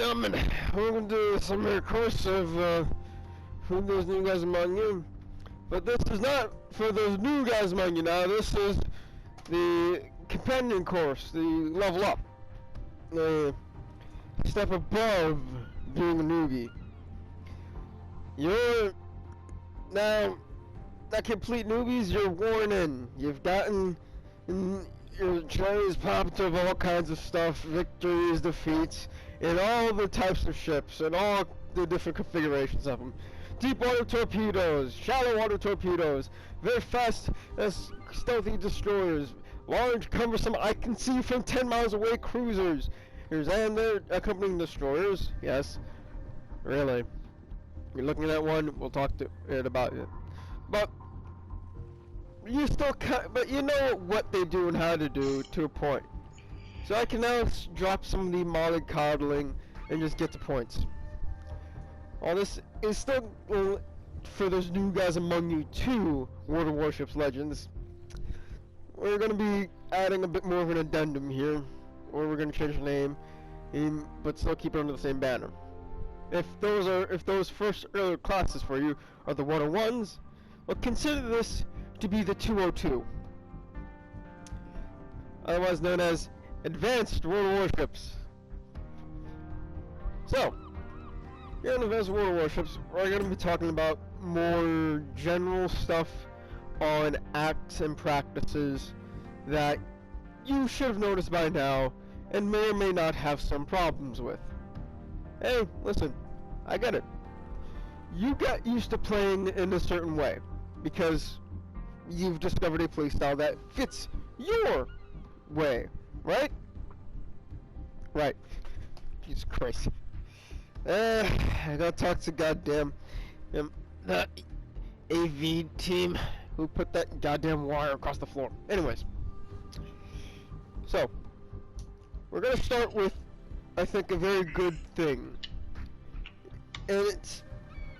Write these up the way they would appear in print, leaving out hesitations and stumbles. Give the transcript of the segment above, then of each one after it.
gentlemen, we're going to do a summary course of for those new guys among you. But this is not for those new guys among you now. This is the companion course, the level up. The step above being a newbie. You're now not complete newbies, you're worn in. You've gotten your trays popped of all kinds of stuff, victories, defeats, and all the types of ships, and all the different configurations of them. Deep water torpedoes, shallow water torpedoes, very fast as stealthy destroyers, large, cumbersome, I can see from 10 miles away cruisers. And their accompanying destroyers, yes, really. You're looking at one, we'll talk to it about it. But you still but you know what they do and how to do to a point. So I can now drop some of the mollycoddling and just get to points. All this is still for those new guys among you to World of Warships Legends. We're going to be adding a bit more of an addendum here, or we're going to change the name, but still keep it under the same banner. If those first earlier classes for you are the 101s, well, consider this to be the 202, otherwise known as Advanced World of Warships. So, here in Advanced World of Warships, we're going to be talking about more general stuff on acts and practices that you should have noticed by now and may or may not have some problems with. Hey, listen, I get it. You got used to playing in a certain way because you've discovered a playstyle that fits your way, right? Right. Jesus Christ. I gotta talk to goddamn the AV team who put that goddamn wire across the floor. Anyways, so we're gonna start with, I think, a very good thing, and it's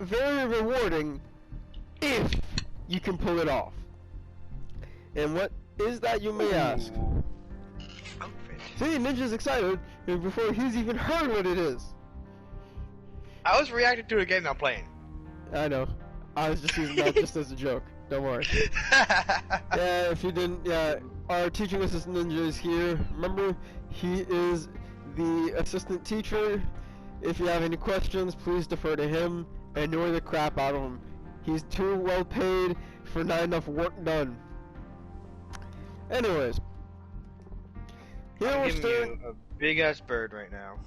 very rewarding if you can pull it off. And what is that, you may ask? See, Ninja's excited before he's even heard what it is. I was reacting to it again. I'm playing. I know. I was just using that just as a joke. Don't worry. Yeah, if you didn't, yeah, our teaching assistant Ninja is here. Remember, he is the assistant teacher. If you have any questions, please defer to him. Annoy the crap out of him. He's too well paid for not enough work done. Anyways, here we're giving you a big ass bird right now.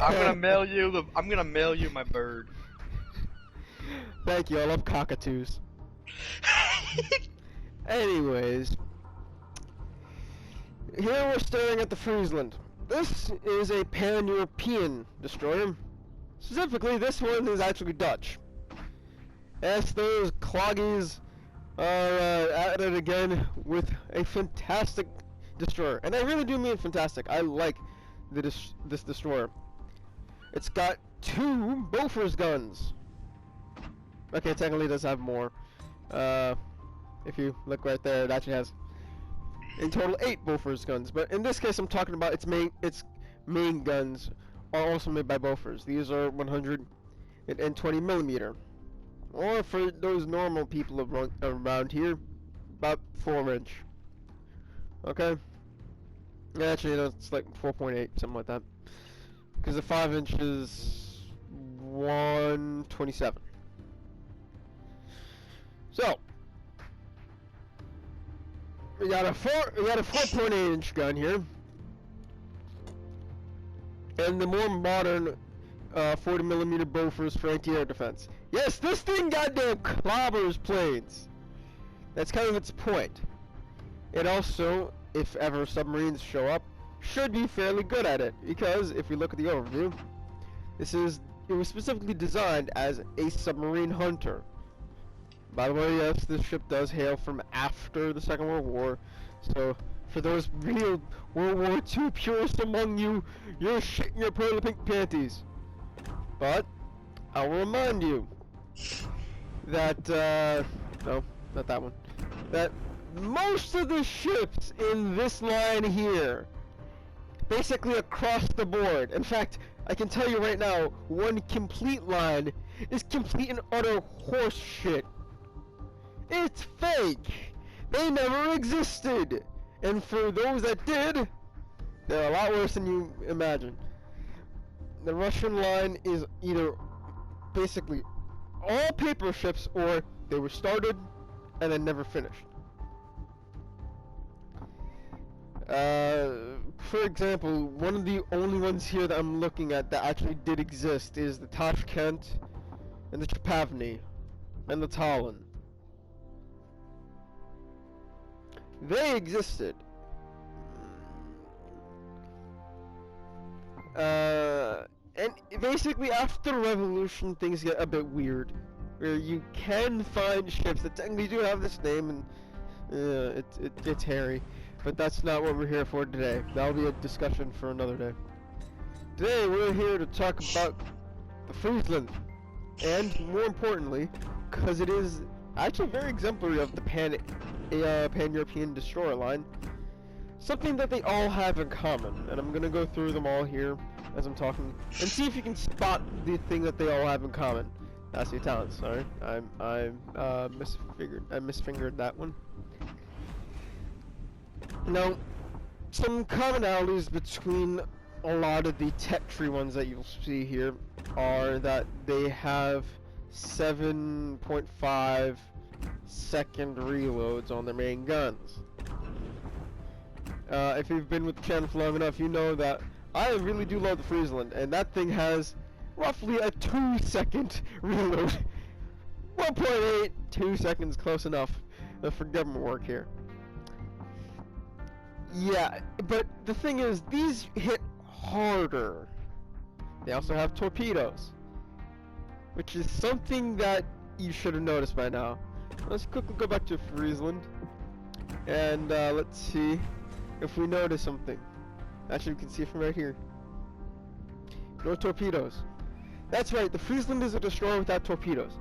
I'm gonna mail you my bird. Thank you. I love cockatoos. Anyways, here we're staring at the Friesland. This is a pan-European destroyer. Specifically, this one is actually Dutch. Yes, those cloggies are at it again with a fantastic destroyer, and I really do mean fantastic. I like this destroyer. It's got 2 Bofors guns. Okay, technically it does have more. If you look right there, it actually has in total 8 Bofors guns. But in this case, I'm talking about its main guns are also made by Bofors. These are 120 millimeter, or for those normal people around here, about 4-inch. Okay. Actually, no, it's like 4.8, something like that. Because the 5-inch is 127. So we got a 4.8-inch gun here, and the more modern 40mm Bofors for anti-air defense. Yes, this thing goddamn clobbers planes. That's kind of its point. It also, if ever submarines show up, should be fairly good at it, because if you look at the overview, it was specifically designed as a submarine hunter. By the way, yes, this ship does hail from after the Second World War, so for those real World War II purists among you, you're shitting your pearly pink panties. But I will remind you that no, not that one. That most of the ships in this line here basically across the board. In fact, I can tell you right now, one complete line is complete and utter horse shit. It's fake. They never existed. And for those that did, they're a lot worse than you imagine. The Russian line is either basically all paper ships, or they were started and then never finished. For example, one of the only ones here that I'm looking at that actually did exist is the Tashkent and the Chapavny and the Tallinn. They existed. And basically after the revolution, things get a bit weird, where you can find ships that technically do have this name, and it's hairy. But that's not what we're here for today. That'll be a discussion for another day. Today we're here to talk about the Friesland, and more importantly, because it is actually very exemplary of the pan-European destroyer line, something that they all have in common. And I'm gonna go through them all here as I'm talking, and see if you can spot the thing that they all have in common. That's the Italian. Sorry, I misfingered that one. Now, some commonalities between a lot of the tech tree ones that you'll see here are that they have 7.5 second reloads on their main guns. If you've been with the channel for long enough, you know that I really do love the Friesland, and that thing has roughly a 2-second reload. 1.8, 2 seconds, close enough for government work here. Yeah, but the thing is, these hit harder. They also have torpedoes, which is something that you should have noticed by now. Let's quickly go back to Friesland, and let's see if we notice something. Actually, we can see it from right here. No torpedoes. That's right, the Friesland is a destroyer without torpedoes.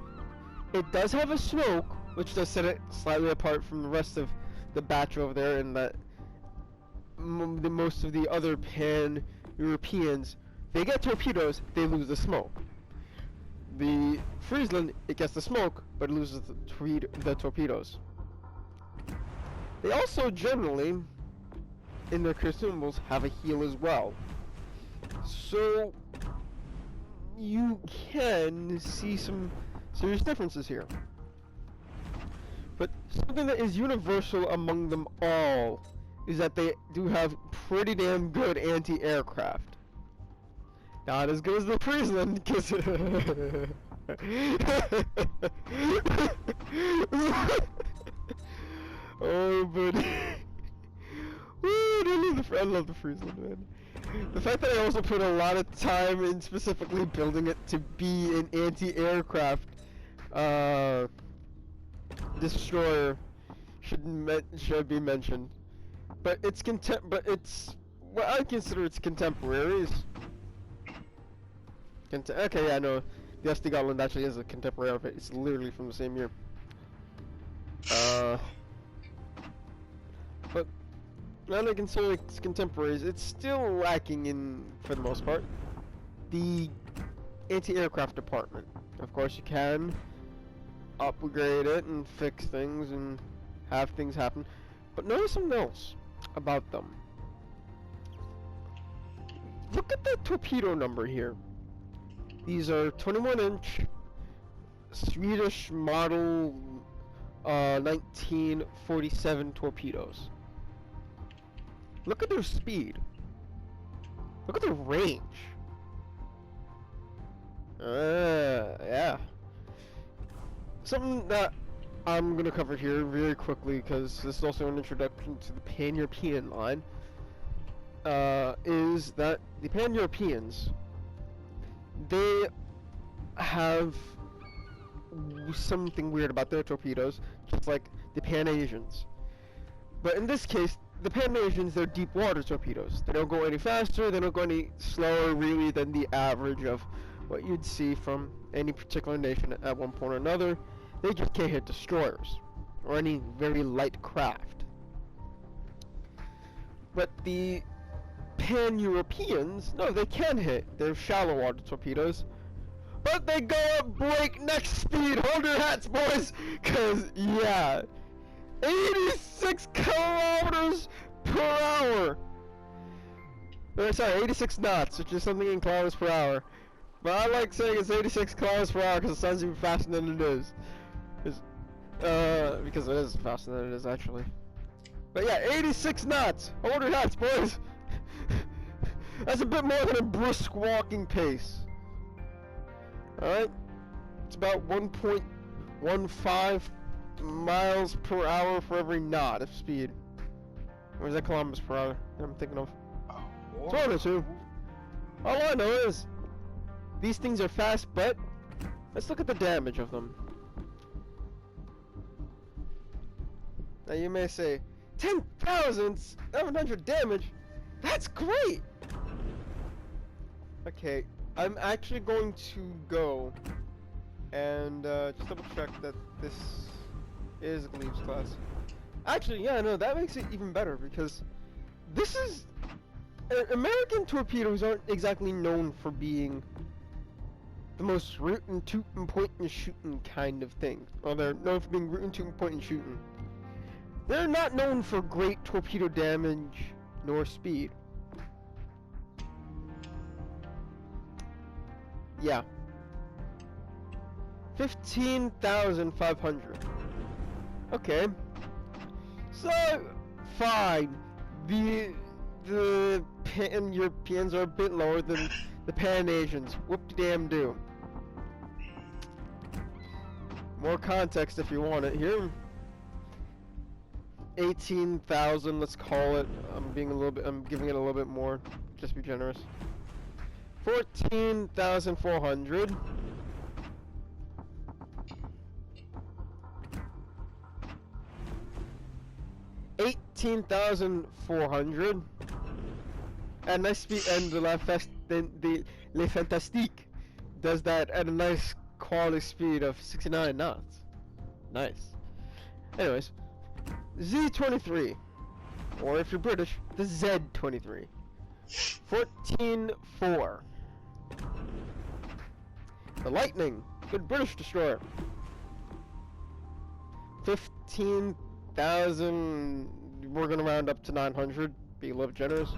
It does have a smoke, which does set it slightly apart from the rest of the batch over there, in that most of the other pan-Europeans, they get torpedoes, they lose the smoke. The Friesland, it gets the smoke, but it loses the torpedoes. They also generally, in their consumables, have a heal as well. So you can see some serious differences here. But something that is universal among them all is that they do have pretty damn good anti-aircraft. Not as good as the Friesland, because oh, but I love the Friesland, man. The fact that I also put a lot of time in specifically building it to be an anti-aircraft destroyer should be mentioned. But it's what I consider its contemporaries. Okay, yeah, no, the SD Gotland actually is a contemporary of it. It's literally from the same year. But now that I consider its contemporaries, it's still lacking in, for the most part, the anti-aircraft department. Of course, you can upgrade it and fix things and have things happen, but notice something else about them. Look at the torpedo number here. These are 21-inch Swedish model 1947 torpedoes. Look at their speed. Look at their range. Yeah. Something that I'm going to cover here very quickly, because this is also an introduction to the Pan-European line, is that the Pan-Europeans, they have something weird about their torpedoes, just like the Pan-Asians. But in this case, the Pan-Asians, they're deep water torpedoes. They don't go any faster, they don't go any slower really than the average of what you'd see from any particular nation at one point or another. They just can't hit destroyers or any very light craft. But the Pan-Europeans, no, they can hit. They're shallow water torpedoes. But they go at breakneck speed. Hold your hats, boys. Cause, yeah. 86 kilometers per hour. Or, sorry, 86 knots, which is something in kilometers per hour. But I like saying it's 86 kilometers per hour because it sounds even faster than it is. Because it is faster than it is, actually. But yeah, 86 knots. Hold your hats, boys. That's a bit more than a brisk walking pace. Alright? It's about 1.15 miles per hour for every knot of speed. Or is that kilometers per hour that I'm thinking of? It's one or two. All I know is these things are fast, but let's look at the damage of them. Now you may say, 10,700 damage? That's great! Okay, I'm actually going to go and just double check that this is Gleaves class. Actually, yeah, no, that makes it even better because this is... American torpedoes aren't exactly known for being the most rootin' tootin' pointin' shootin' kind of thing. Well, they're known for being rootin' tootin' pointin' shootin'. They're not known for great torpedo damage nor speed. Yeah. 15,500. Okay. So, fine. The Pan-Europeans are a bit lower than the Pan-Asians. Whoop-de-damn-do. More context if you want it here. 18,000, let's call it. I'm giving it a little bit more. Just be generous. 14,400. 18,400. And nice speed, and the Le Fantastique does that at a nice quality speed of 69 knots. Nice. Anyways, Z-23, or if you're British, the Z-23. 14.4. The Lightning, good British destroyer. 15,000. We're gonna round up to 900. Be a little generous.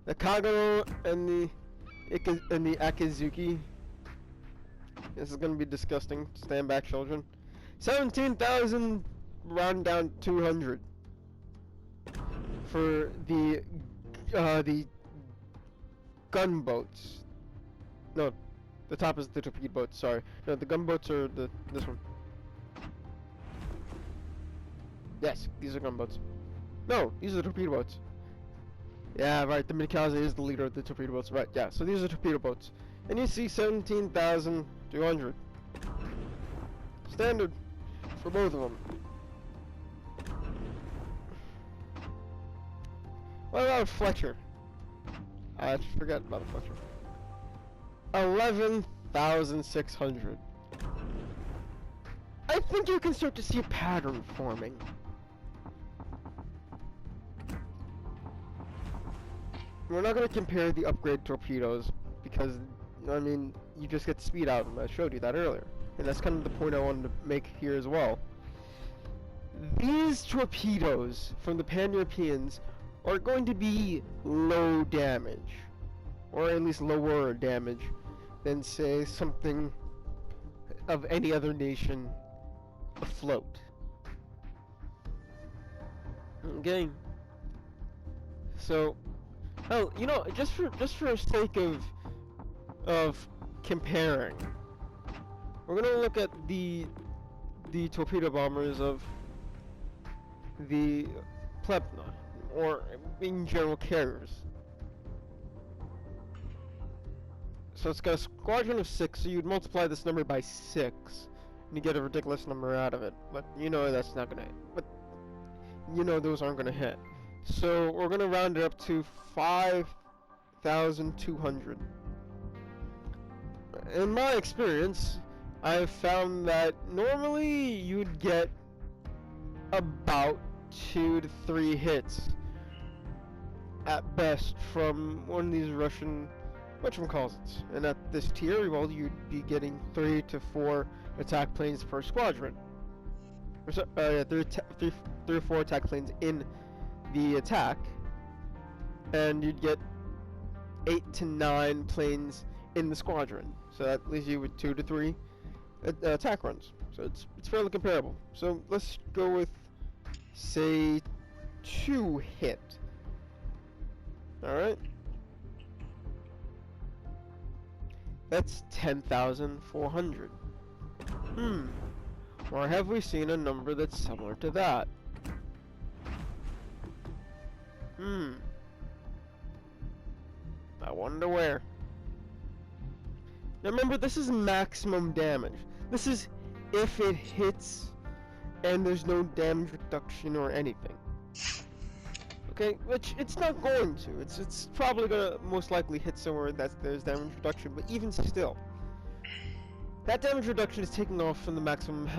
The Kago and the Akizuki. This is gonna be disgusting. Stand back, children. 17,000. Round down 200. For the gunboats. No, the top is the torpedo boats. Sorry, no, the gunboats are this one. Yes, these are gunboats. No, these are the torpedo boats. Yeah, right. The Mikasa is the leader of the torpedo boats. Right. Yeah. So these are torpedo boats, and you see 17,200. Standard for both of them. What about Fletcher? I forgot about the Fletcher. 11,600. I think you can start to see a pattern forming. We're not going to compare the upgrade torpedoes because, I mean, you just get speed out of them. I showed you that earlier. And that's kind of the point I wanted to make here as well. These torpedoes from the Pan-Europeans are going to be low damage, or at least lower damage than, say, something of any other nation afloat. Okay. So, oh, you know, just for sake of comparing, we're gonna look at the torpedo bombers of the Plebna, or in general carriers. So it's got a squadron of 6, so you'd multiply this number by 6, and you get a ridiculous number out of it. But you know that's not gonna, but you know those aren't gonna hit. So we're gonna round it up to 5,200. In my experience, I've found that normally you'd get about 2 to 3 hits at best from one of these Russian whatchamacallits. And at this tier, well, you'd be getting 3 to 4 attack planes per squadron. Or so, yeah, 3 or 4 attack planes in the attack, and you'd get 8 to 9 planes in the squadron. So that leaves you with 2 to 3 attack runs. So it's fairly comparable. So let's go with, say, 2 hit. Alright. That's 10,400. Or have we seen a number that's similar to that? I wonder where. Now remember, this is maximum damage. This is if it hits and there's no damage reduction or anything. Okay, which it's not going to. It's probably gonna most likely hit somewhere that there's damage reduction, but even still, that damage reduction is taken off from the maximum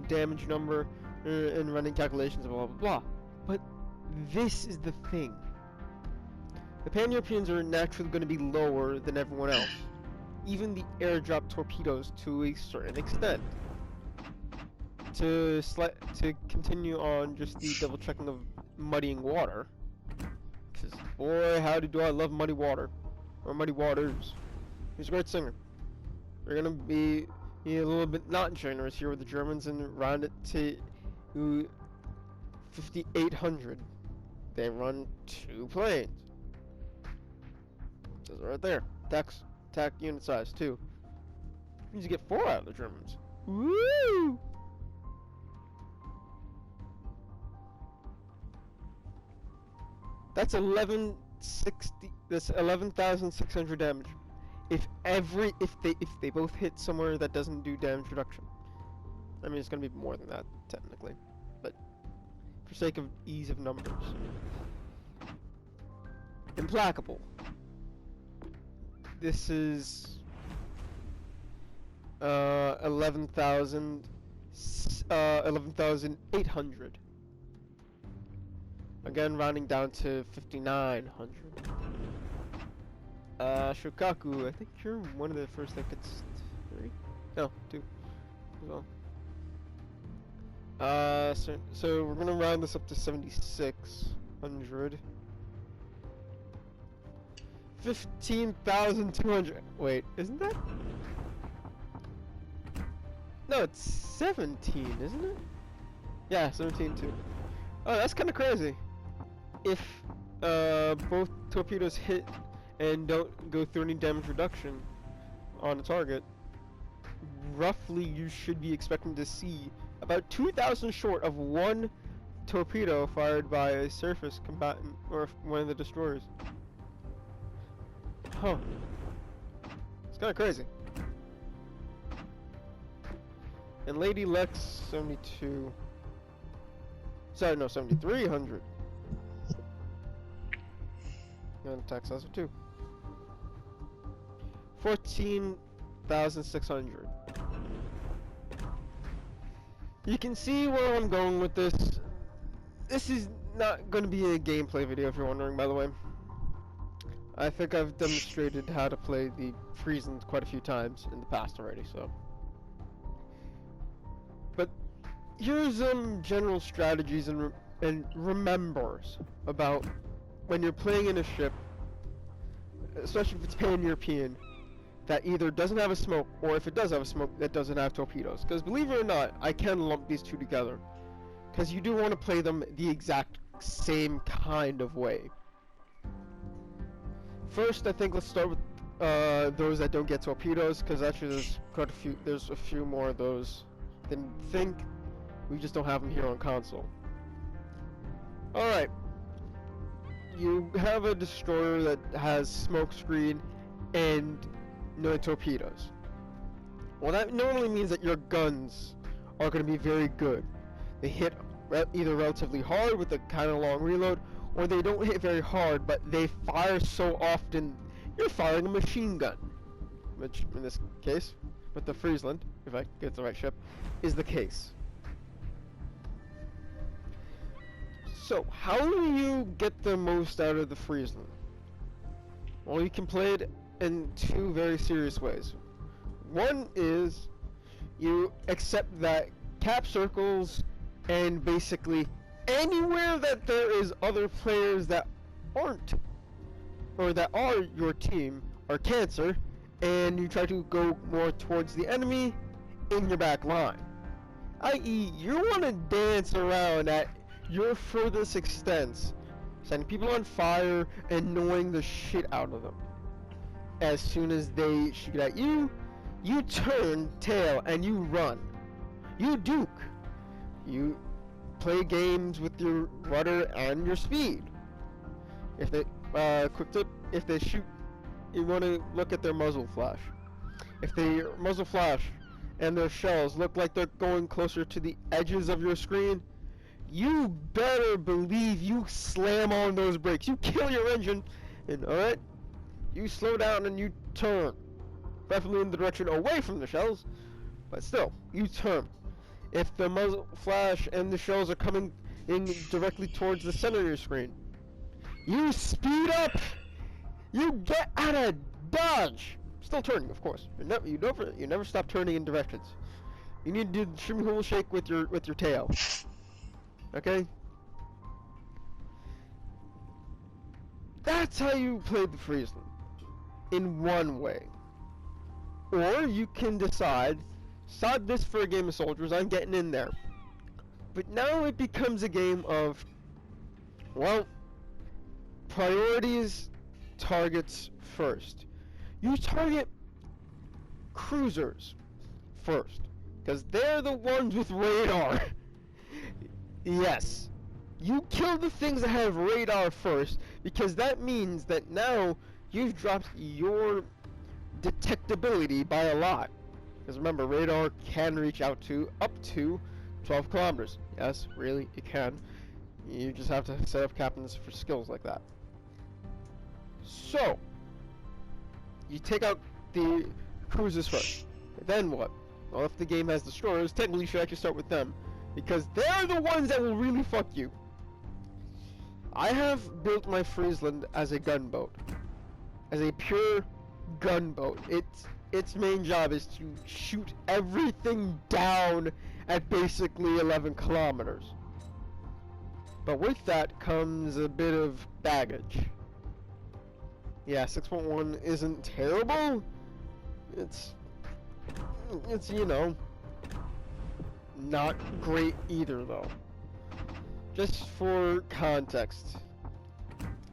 damage number and running calculations, blah blah blah. But this is the thing. The Pan-Europeans are naturally going to be lower than everyone else, even the airdrop torpedoes to a certain extent. To continue on just the double checking of muddying water, because boy howdy do I love muddy water, or muddy waters. He's a great singer. We're gonna be a little bit not generous here with the Germans and round it to 5,800. They run 2 planes. Says it right there. Attack unit size 2. Means you get 4 out of the Germans. Woo! That's 1160. That's 11,600 damage. If they both hit somewhere that doesn't do damage reduction. I mean, it's gonna be more than that technically, but for sake of ease of numbers. Implacable. This is 11,800. Again, rounding down to 5,900. Shokaku, I think you're one of the first that gets 3? No, 2 as well. So we're gonna round this up to 7,600. 15,200. Wait, isn't that? No, it's 17, isn't it? Yeah, 17 too. Oh, that's kind of crazy. If both torpedoes hit and don't go through any damage reduction on a target, roughly you should be expecting to see about 2,000 short of 1 torpedo fired by a surface combatant or one of the destroyers. Huh. It's kind of crazy. And Lady Lex 72. Sorry, no, 7,300. And attack size of 2. 14,600. You can see where I'm going with this. This is not going to be a gameplay video, if you're wondering, by the way. I think I've demonstrated how to play the Friesland quite a few times in the past already, so. But here's some general strategies and remembers about when you're playing in a ship, especially if it's Pan-European, that either doesn't have a smoke, or if it does have a smoke, that doesn't have torpedoes. Because believe it or not, I can lump these two together. Because you do want to play them the exact same kind of way. First, I think let's start with those that don't get torpedoes, because actually there's a few more of those than you think. We just don't have them here on console. Alright. You have a destroyer that has smoke screen and no torpedoes. Well, that normally means that your guns are going to be very good. They hit either relatively hard with a kind of long reload, or they don't hit very hard, but they fire so often, you're firing a machine gun. Which, in this case, with the Friesland, if I get the right ship, is the case. So, how do you get the most out of the Friesland? Well, you can play it in two very serious ways. One is you accept that cap circles and basically anywhere that there is other players that aren't or that are your team are cancer, and you try to go more towards the enemy in your back line. I.e., you want to dance around at your furthest extents, setting people on fire, annoying the shit out of them. As soon as they shoot at you, you turn tail and you run. You duke. You play games with your rudder and your speed. If they quick tip, if they shoot, you want to look at their muzzle flash. If they muzzle flash and their shells look like they're going closer to the edges of your screen, you better believe you slam on those brakes. You kill your engine, and alright, you slow down and you turn. Preferably in the direction away from the shells, but still, you turn. If the muzzle flash and the shells are coming in directly towards the center of your screen, you speed up! You get out of dodge! Still turning, of course. You never stop turning in directions. You need to do the shimmy hula shake with your tail. Okay? That's how you play the Friesland. In one way. Or you can decide, sod this for a game of soldiers, I'm getting in there. But now it becomes a game of, well, priorities, targets first. You target cruisers first, because they're the ones with radar. Yes, you kill the things that have radar first, because that means that now you've dropped your detectability by a lot. Because remember, radar can reach out to up to 12 kilometers. Yes, really, it can. You just have to set up captains for skills like that. So, you take out the cruisers first. Then what? Well, if the game has destroyers, technically you should actually start with them, because they're the ones that will really fuck you. I have built my Friesland as a gunboat. As a pure gunboat. Its main job is to shoot everything down at basically 11 kilometers. But with that comes a bit of baggage. Yeah, 6.1 isn't terrible. It's you know, not great either though. Just for context.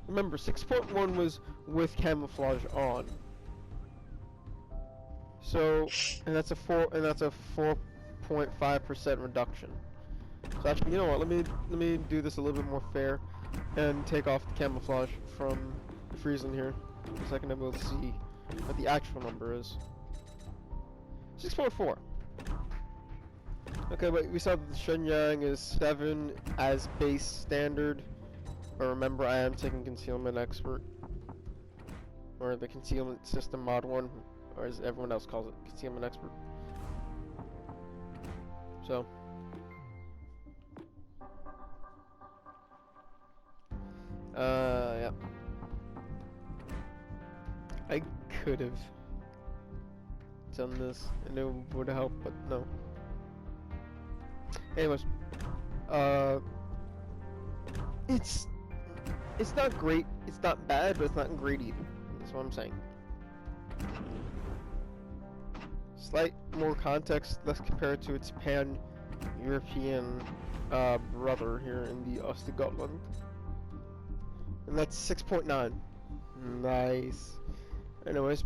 Remember, 6.1 was with camouflage on. So, and that's a 4.5% reduction. So actually, you know what? Let me do this a little bit more fair, and take off the camouflage from the Friesland here, so I can be able to see what the actual number is. 6.4. Okay, but we saw that the Shenyang is 7 as base standard. But remember, I am taking Concealment Expert, or the Concealment System Mod 1, or as everyone else calls it, Concealment Expert. So, yeah. I could have done this, and it would help, but no. Anyways, it's not great, it's not bad, but it's not great either. That's what I'm saying. Slight more context, let's compare it to its pan-European brother here in the Oost-Gotland. And that's 6.9. Nice. Anyways,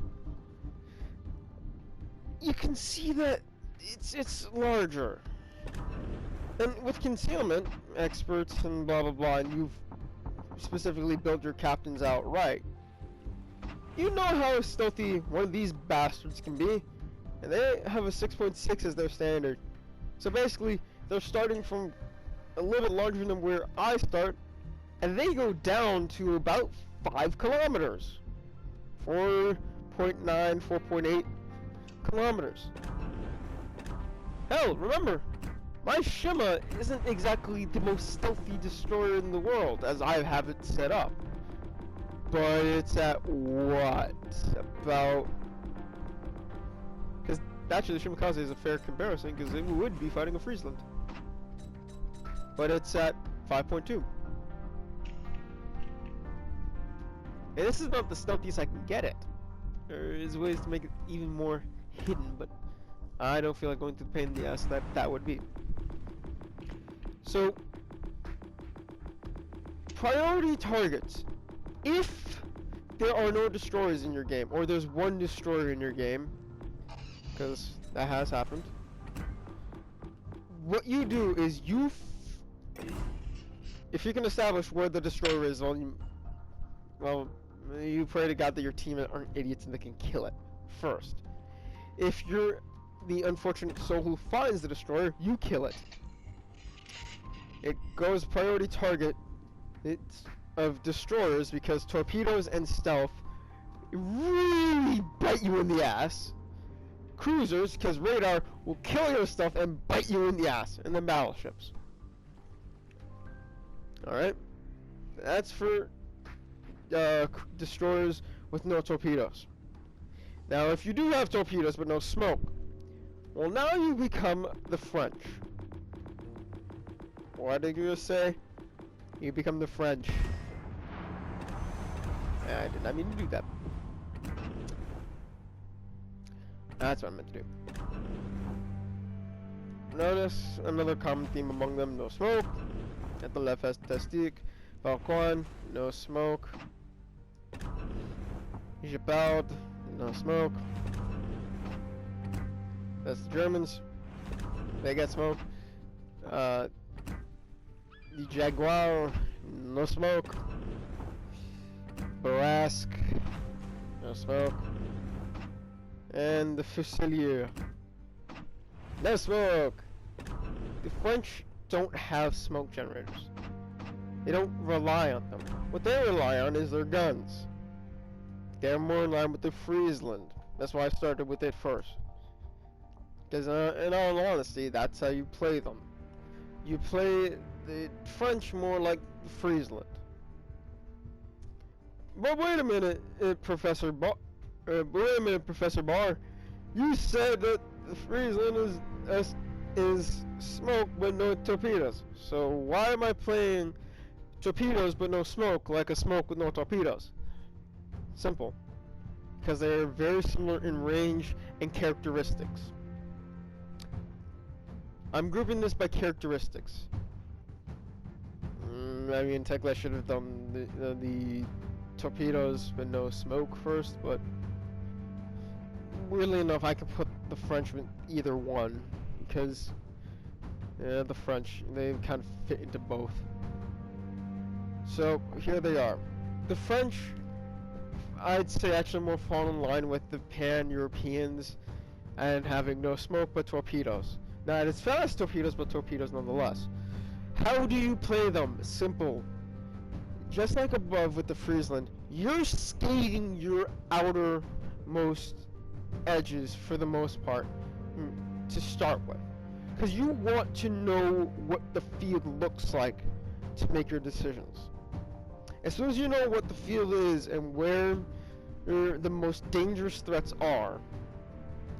you can see that it's larger. And with Concealment Experts and blah blah blah, and you've specifically built your captains out right, you know how stealthy one of these bastards can be, and they have a 6.6 as their standard. So basically, they're starting from a little bit larger than where I start, and they go down to about 5 kilometers. 4.9, 4.8 kilometers. Hell, remember, My Shima isn't exactly the most stealthy destroyer in the world, as I have it set up. But it's at what? About... Because actually the Shimakaze is a fair comparison, because it would be fighting a Friesland. But it's at 5.2. And this is not the stealthiest I can get it. There is ways to make it even more hidden, but I don't feel like going through the pain in the ass that would be. So, priority targets. If there are no destroyers in your game, or there's one destroyer in your game, because that has happened, what you do is if you can establish where the destroyer is, well, you pray to God that your team aren't idiots and they can kill it first. If you're the unfortunate soul who finds the destroyer, you kill it. It goes priority target of destroyers because torpedoes and stealth really bite you in the ass. Cruisers, because radar will kill your stuff and bite you in the ass. And then battleships. Alright? That's for destroyers with no torpedoes. Now, if you do have torpedoes but no smoke, well, now you become the French. What did you just say? You become the French. I did not mean to do that. That's what I meant to do. Notice another common theme among them: no smoke. At the left has Testique, Falcon, no smoke. Gepard, no smoke. That's the Germans. They get smoke. The Jaguar, no smoke. Barasque, no smoke. And the Fusilier, no smoke. The French don't have smoke generators. They don't rely on them. What they rely on is their guns. They're more in line with the Friesland. That's why I started with it first. Because in all honesty, that's how you play them. You play the French more like Friesland. But wait a minute, Professor Barr. You said that the Friesland is smoke but no torpedoes. So why am I playing torpedoes but no smoke like a smoke with no torpedoes? Simple. Because they are very similar in range and characteristics. I'm grouping this by characteristics. I mean, technically I should have done the torpedoes but no smoke first, but weirdly enough I can put the French with either one, because the French, they kind of fit into both. So here they are. The French, I'd say, actually more fall in line with the Pan-Europeans and having no smoke but torpedoes. Now it's fast torpedoes, but torpedoes nonetheless. How do you play them? Simple. Just like above with the Friesland, you're skating your outermost edges for the most part to start with. Because you want to know what the field looks like to make your decisions. As soon as you know what the field is and where the most dangerous threats are,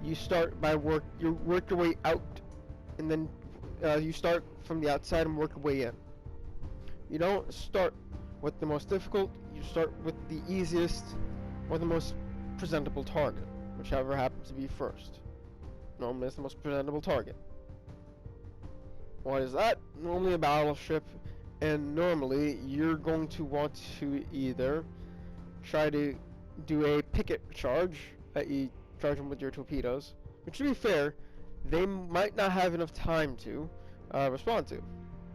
you start by you work your way out, and then you start from the outside and work your way in. You don't start with the most difficult, you start with the easiest or the most presentable target, whichever happens to be first. Normally it's the most presentable target. What is that? Normally a battleship, and normally you're going to want to either try to do a picket charge, i.e. charge them with your torpedoes, which, to be fair, they might not have enough time to respond to,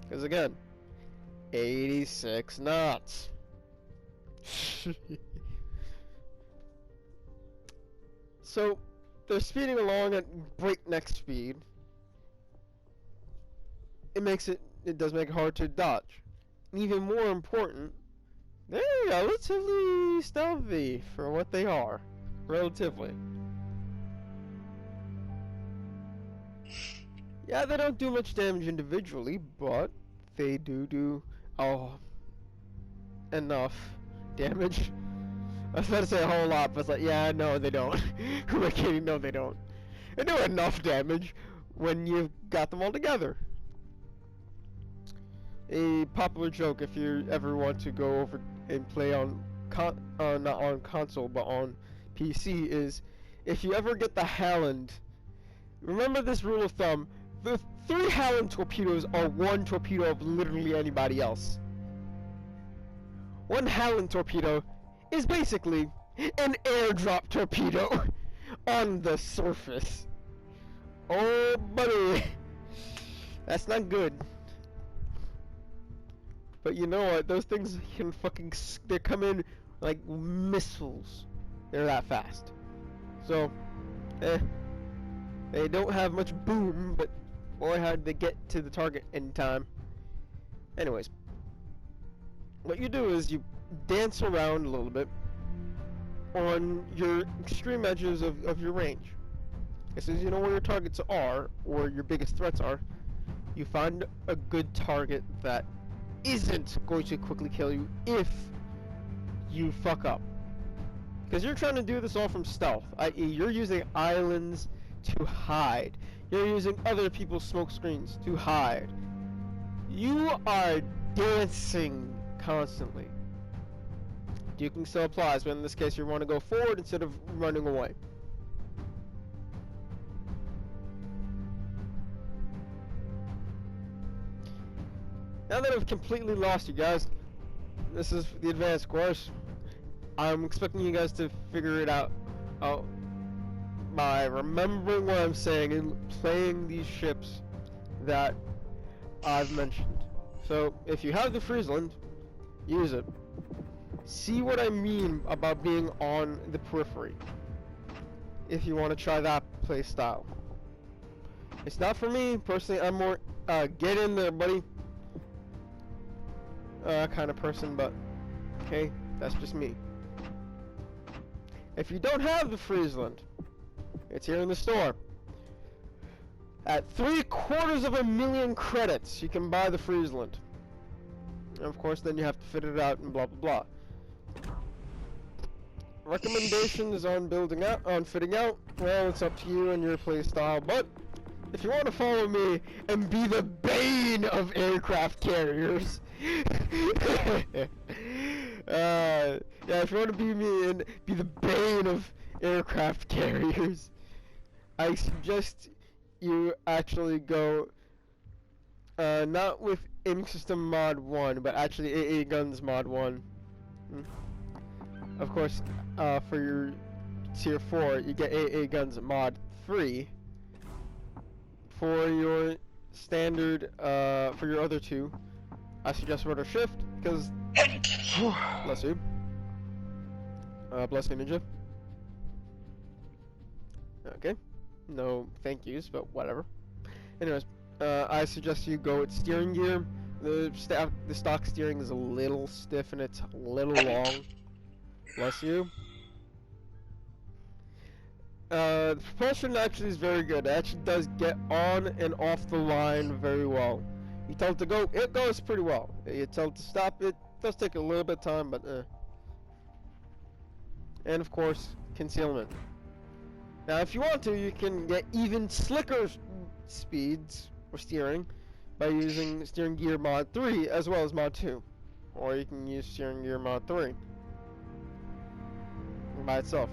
because again, 86 knots. So they're speeding along at breakneck speed. It does make it hard to dodge. Even more important, they're relatively stealthy for what they are. Relatively. Yeah, they don't do much damage individually, but they do enough damage. I was about to say a whole lot, but it's like, yeah, no, they don't. Who am I kidding? No, they don't. They do enough damage when you've got them all together. A popular joke, if you ever want to go over and play on, not on console, but on PC, is if you ever get the Haaland, remember this rule of thumb, the 3 Haaland torpedoes are 1 torpedo of literally anybody else. 1 Haaland torpedo is basically an airdrop torpedo on the surface. Oh, buddy. That's not good. But you know what? Those things can fucking... They come in like missiles. They're that fast. So, they don't have much boom, but boy, how'd they get to the target in time. Anyways. What you do is you dance around a little bit on your extreme edges of your range. As soon as you know where your targets are, or your biggest threats are, you find a good target that isn't going to quickly kill you if you fuck up. Because you're trying to do this all from stealth, i.e. you're using islands to hide. You're using other people's smoke screens to hide. You are dancing constantly. Duking still applies, but in this case you want to go forward instead of running away. Now that I've completely lost you guys, this is the advanced course. I'm expecting you guys to figure it out by remembering what I'm saying and playing these ships that I've mentioned. So if you have the Friesland, use it. See what I mean about being on the periphery, if you want to try that play style. It's not for me personally. I'm more get in there, buddy, kind of person, but okay, that's just me. If you don't have the Friesland, it's here in the store. At 750,000 credits, you can buy the Friesland. And of course, then you have to fit it out and blah blah blah. Recommendations on building out, on fitting out, well, it's up to you and your play style, but if you want to follow me and be the bane of aircraft carriers, yeah, if you want to be me and be the bane of aircraft carriers, I suggest you actually go, not with Aiming System Mod 1, but actually AA Guns Mod 1. Of course, for your Tier 4, you get AA Guns Mod 3. For your standard, for your other two, I suggest Rotor Shift, because... bless you. Bless you, Ninja. Okay. No thank yous, but whatever. Anyways, I suggest you go with steering gear. The stock steering is a little stiff and it's a little long. Bless you. The propulsion actually is very good. It actually does get on and off the line very well. You tell it to go, it goes pretty well. You tell it to stop, it does take a little bit of time, but And of course, concealment. Now if you want to, you can get even slicker speeds for steering by using steering gear mod 3 as well as mod 2. Or you can use steering gear mod 3 by itself.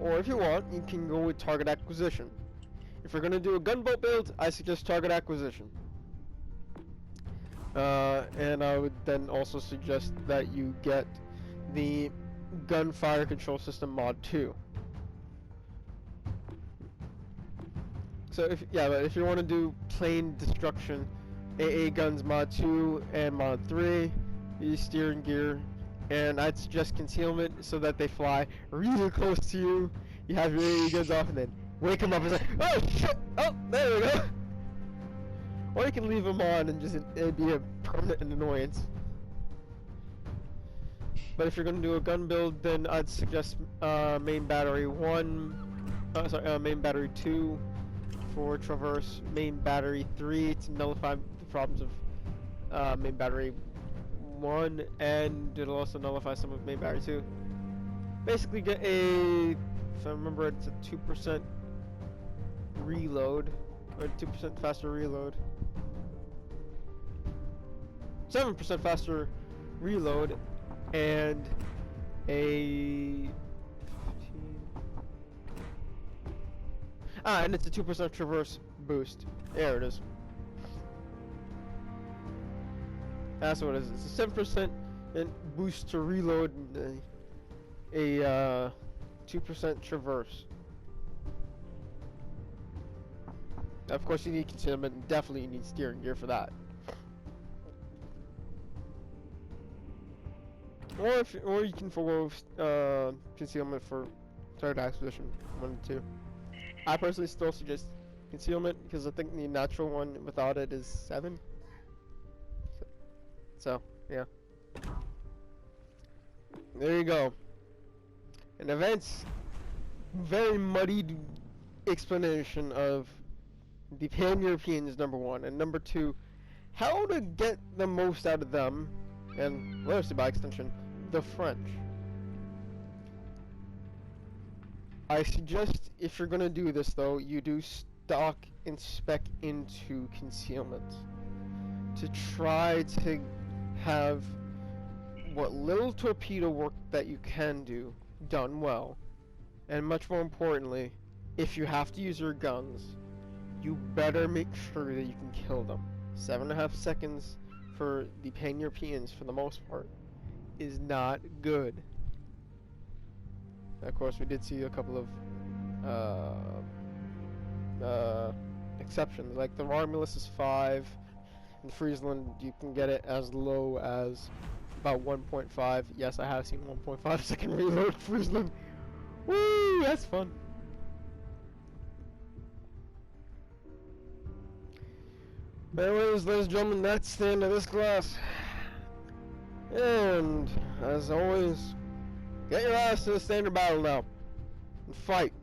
Or if you want, you can go with target acquisition. If you're going to do a gunboat build, I suggest target acquisition. And I would then also suggest that you get the gunfire control system mod 2. So if you want to do plane destruction, AA guns mod 2 and mod 3, use steering gear, and I'd suggest concealment so that they fly really close to you. You have your AA guns off and then wake them up and say, oh shit, oh there we go. Or you can leave them on and just it'd be a permanent annoyance. But if you're going to do a gun build, then I'd suggest main battery 1, main battery 2 for traverse main battery 3 to nullify the problems of main battery 1, and it'll also nullify some of main battery 2. Basically get a, if I remember, it's a 2% reload, or 2% faster reload. 7% faster reload, and a 15. And it's a 2% traverse boost. There it is. That's what it is. It's a 7% boost to reload and a 2% traverse. Of course, you need concealment, and definitely you need steering gear for that. Or you can forgo concealment for third expedition 1 and 2. I personally still suggest concealment because I think the natural one without it is 7. So yeah. There you go. An event's very muddied explanation of the Pan-Europeans, number 1, and number 2, how to get the most out of them, and obviously by extension, the French. I suggest if you're gonna do this though, you do stock and spec into concealment to try to have what little torpedo work that you can do done well, and much more importantly, if you have to use your guns, you better make sure that you can kill them. 7.5 seconds for the Pan-Europeans, for the most part, is not good. Of course, we did see a couple of exceptions, like the Romulus is 5, in Friesland you can get it as low as about 1.5. Yes, I have seen 1.5 second reload Friesland. Woo, that's fun. Anyways, ladies and gentlemen, that's the end of this class. And, as always, get your ass to the standard battle now. And fight.